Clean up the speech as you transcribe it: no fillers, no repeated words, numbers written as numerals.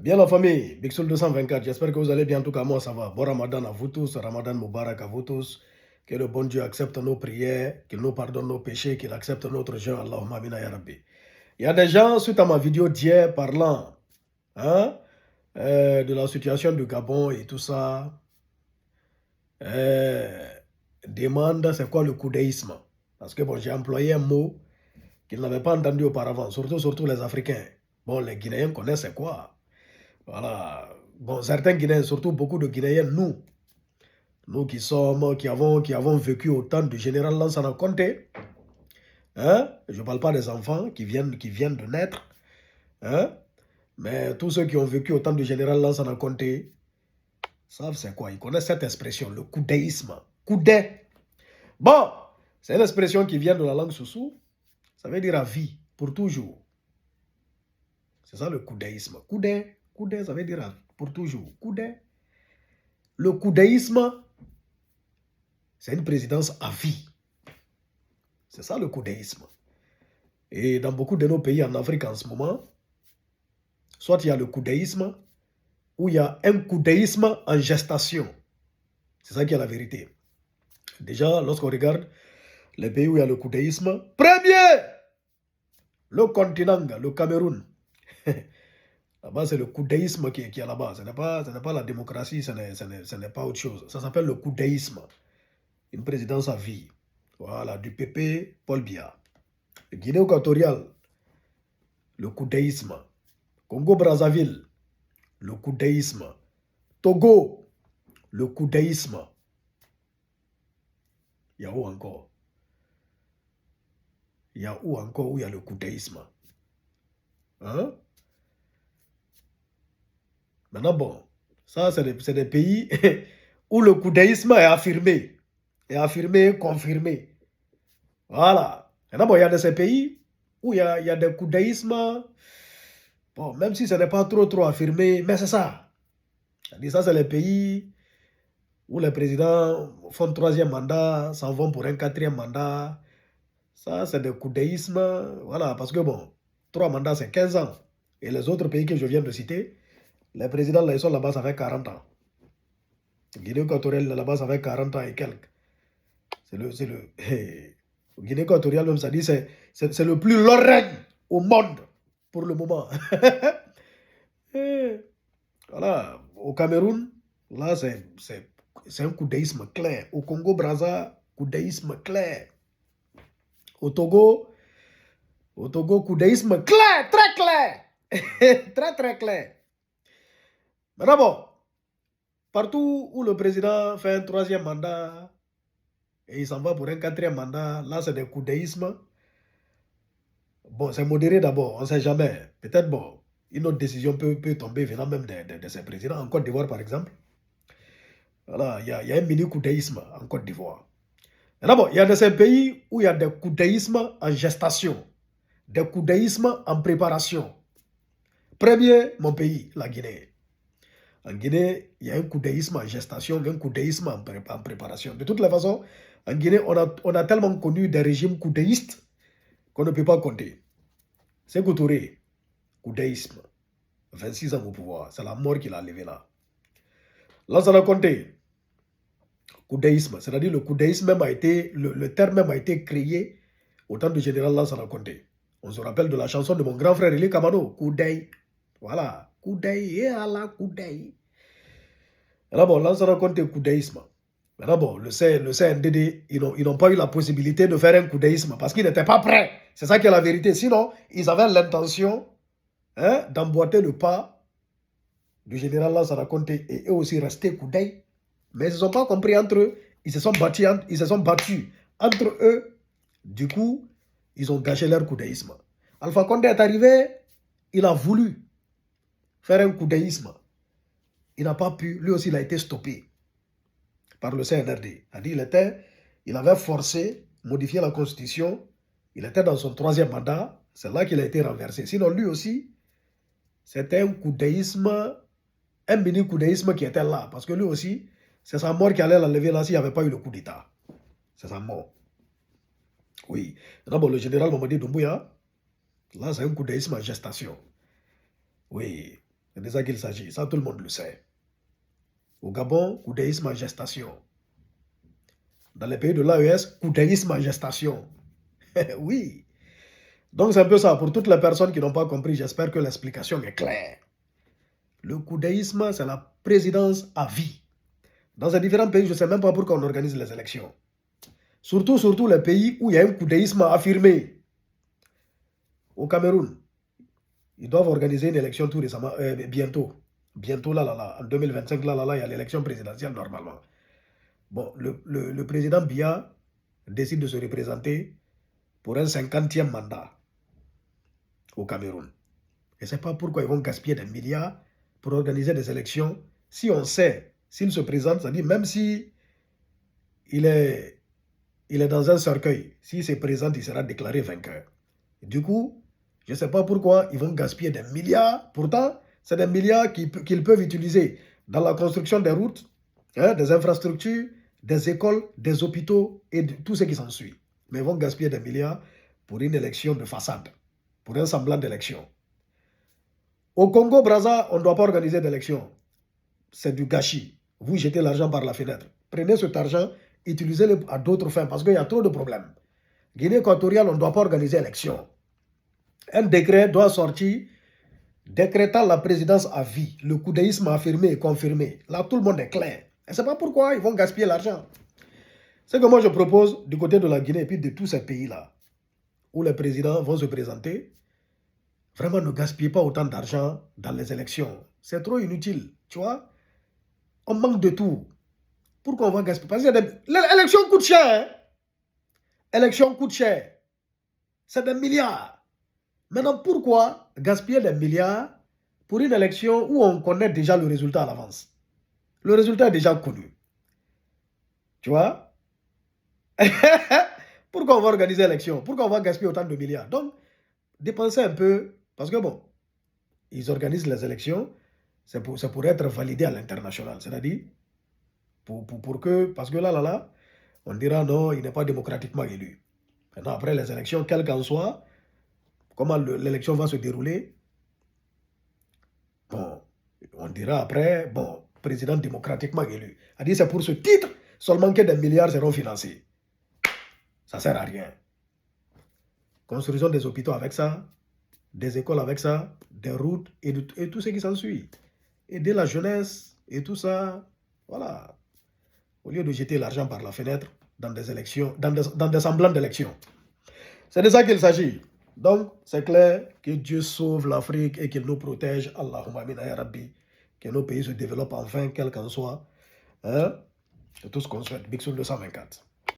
Bien la famille, Big Soul 224, j'espère que vous allez bien, en tout cas moi ça va. Bon Ramadan à vous tous, Ramadan Mubarak à vous tous. Que le bon Dieu accepte nos prières, qu'il nous pardonne nos péchés, qu'il accepte notre jeûne, Allahumma amina ya Rabbi. Il y a des gens, suite à ma vidéo d'hier, parlant hein, de la situation du Gabon et tout ça, demandent c'est quoi le coudéisme. Parce que bon, j'ai employé un mot qu'ils n'avaient pas entendu auparavant, surtout les Africains. Bon, les Guinéens connaissent c'est quoi. Voilà. Bon, certains Guinéens, surtout beaucoup de Guinéens, nous qui avons vécu au temps du général Lansana Conté, hein? Je ne parle pas des enfants qui viennent de naître, hein? Mais tous ceux qui ont vécu au temps du général Lansana Conté savent c'est quoi. Ils connaissent cette expression, le coudéisme. Coudé. Bon, c'est une expression qui vient de la langue soussou. Ça veut dire à vie, pour toujours. C'est ça le coudéisme. Coudé, ça veut dire pour toujours. Coudé. Le coudéisme, c'est une présidence à vie. C'est ça le coudéisme. Et dans beaucoup de nos pays en Afrique en ce moment, soit il y a le coudéisme, ou il y a un coudéisme en gestation. C'est ça qui est la vérité. Déjà, lorsqu'on regarde les pays où il y a le coudéisme, premier, le continent, le Cameroun. Là-bas, c'est le coudéisme qui est là-bas. Ce n'est pas la démocratie, ce n'est pas autre chose. Ça s'appelle le coudéisme. Une présidence à vie. Voilà, du PP, Paul Biya. Guinée équatoriale, le coudéisme. Congo-Brazzaville, le coudéisme. Togo, le coudéisme. Il y a où encore? Il y a où encore où il y a le coudéisme? Hein? Maintenant, bon, ça, c'est des pays où le coudéisme est affirmé. Confirmé. Voilà. Maintenant, bon, il y a de ces pays où il y a des coudéismes. Bon, même si ce n'est pas trop affirmé, mais c'est ça. Ça, c'est les pays où les présidents font 3e mandat, s'en vont pour un 4e mandat. Ça, c'est des coudéismes. Voilà, parce que bon, 3 mandats, c'est 15 ans. Et les autres pays que je viens de citer, les présidents, là, ils sont là-bas, ça fait 40 ans. Guinée équatoriale, là-bas, ça fait 40 ans et quelques. C'est le Guinée équatoriale, même, ça dit, c'est le plus long règne au monde, pour le moment. Voilà, au Cameroun, là, c'est un coudéisme clair. Au Congo-Brazza, coudéisme clair. Au Togo, coudéisme clair, très clair. Très clair. Maintenant, bon, partout où le président fait un 3e mandat et il s'en va pour un 4e mandat, là, c'est des coudéismes. Bon, c'est modéré d'abord, on ne sait jamais. Peut-être, bon, une autre décision peut tomber venant même de ces présidents. En Côte d'Ivoire, par exemple, voilà, il y a un mini-coudéisme en Côte d'Ivoire. D'abord, il y a de ces pays où il y a des coudéismes en gestation, des coudéismes en préparation. Premier, mon pays, la Guinée. En Guinée, il y a un coudéisme en gestation, un coudéisme en préparation. De toutes les façons, en Guinée, on a tellement connu des régimes coudéistes qu'on ne peut pas compter. Sékou Touré, coudéisme, 26 ans au pouvoir, c'est la mort qu'il a levé là. Lansana Conté, coudéisme, c'est-à-dire le coudéisme même a été, le terme même a été créé au temps du général Lansana Conté. On se rappelle de la chanson de mon grand frère Elie Kamano, Koudé. Voilà, Koudé, et Allah, Koudé. Alors bon, Lansana Conté, coudéisme. Maintenant bon, le CNDD, ils n'ont pas eu la possibilité de faire un coudéisme parce qu'ils n'étaient pas prêts. C'est ça qui est la vérité. Sinon, ils avaient l'intention d'emboîter le pas du général Lansana Conté et eux aussi rester coudé. Mais ils ne se sont pas compris entre eux. Ils se sont battus entre eux. Du coup, ils ont gâché leur coudéisme. Alpha Condé est arrivé, il a voulu faire un coudéisme. Il n'a pas pu. Lui aussi, il a été stoppé par le CNRD. Il avait forcé, modifier la constitution. Il était dans son 3e mandat. C'est là qu'il a été renversé. Sinon, lui aussi, c'était un coudéisme, un mini-coudéisme qui était là. Parce que lui aussi, c'est sa mort qui allait l'enlever là s'il n'y avait pas eu le coup d'État. C'est sa mort. Oui. D'abord, le général Mamadi Doumbouya, là, c'est un coudéisme en gestation. Oui. C'est de ça qu'il s'agit. Ça, tout le monde le sait. Au Gabon, coudéisme en gestation. Dans les pays de l'AES, coudéisme en gestation. Oui. Donc, c'est un peu ça. Pour toutes les personnes qui n'ont pas compris, j'espère que l'explication est claire. Le coudéisme, c'est la présidence à vie. Dans ces différents pays, je ne sais même pas pourquoi on organise les élections. Surtout les pays où il y a un coudéisme affirmé. Au Cameroun, ils doivent organiser une élection tout récemment, bientôt. Bientôt, en 2025, il y a l'élection présidentielle normalement. Bon, le président Biya décide de se représenter pour un 50e mandat au Cameroun. Et ce n'est pas pourquoi ils vont gaspiller des milliards pour organiser des élections. Si on sait, s'il se présente, c'est-à-dire même si il est dans un cercueil, s'il se présente, il sera déclaré vainqueur. Du coup, je ne sais pas pourquoi ils vont gaspiller des milliards. Pourtant, c'est des milliards qu'ils peuvent utiliser dans la construction des routes, des infrastructures, des écoles, des hôpitaux et de tout ce qui s'ensuit. Mais ils vont gaspiller des milliards pour une élection de façade, pour un semblant d'élection. Au Congo-Brazza, on ne doit pas organiser d'élection. C'est du gâchis. Vous jetez l'argent par la fenêtre. Prenez cet argent, utilisez-le à d'autres fins parce qu'il y a trop de problèmes. Guinée équatoriale, on ne doit pas organiser d'élection. Un décret doit sortir décrétant la présidence à vie. Le coudéisme affirmé et confirmé. Là, tout le monde est clair. Et ce n'est pas pourquoi ils vont gaspiller l'argent. C'est que moi, je propose du côté de la Guinée et puis de tous ces pays-là, où les présidents vont se présenter, vraiment ne gaspillez pas autant d'argent dans les élections. C'est trop inutile, tu vois. On manque de tout. Pourquoi on va gaspiller? Parce que l'élection coûte cher. Hein? L'élection coûte cher. C'est des milliards. Maintenant, pourquoi gaspiller des milliards pour une élection où on connaît déjà le résultat à l'avance? Le résultat est déjà connu. Tu vois? Pourquoi on va organiser l'élection? Pourquoi on va gaspiller autant de milliards? Donc, dépensez un peu, parce que bon, ils organisent les élections, c'est pour être validé à l'international. C'est-à-dire, pour que, parce que là, on dira non, il n'est pas démocratiquement élu. Maintenant, après les élections, quel qu'en soit, comment l'élection va se dérouler, bon, on dira après, bon, président démocratiquement élu. C'est-à-dire, c'est pour ce titre seulement que des milliards seront financés. Ça ne sert à rien. Construction des hôpitaux avec ça, des écoles avec ça, des routes et tout ce qui s'ensuit. Aider la jeunesse et tout ça, voilà. Au lieu de jeter l'argent par la fenêtre dans des élections, dans des semblants d'élections. C'est de ça qu'il s'agit. Donc, c'est clair que Dieu sauve l'Afrique et qu'il nous protège. Allahumma amin ya Rabbi. Que nos pays se développent enfin, quel qu'en soit. Hein? C'est tout ce qu'on souhaite. Big Soul 224.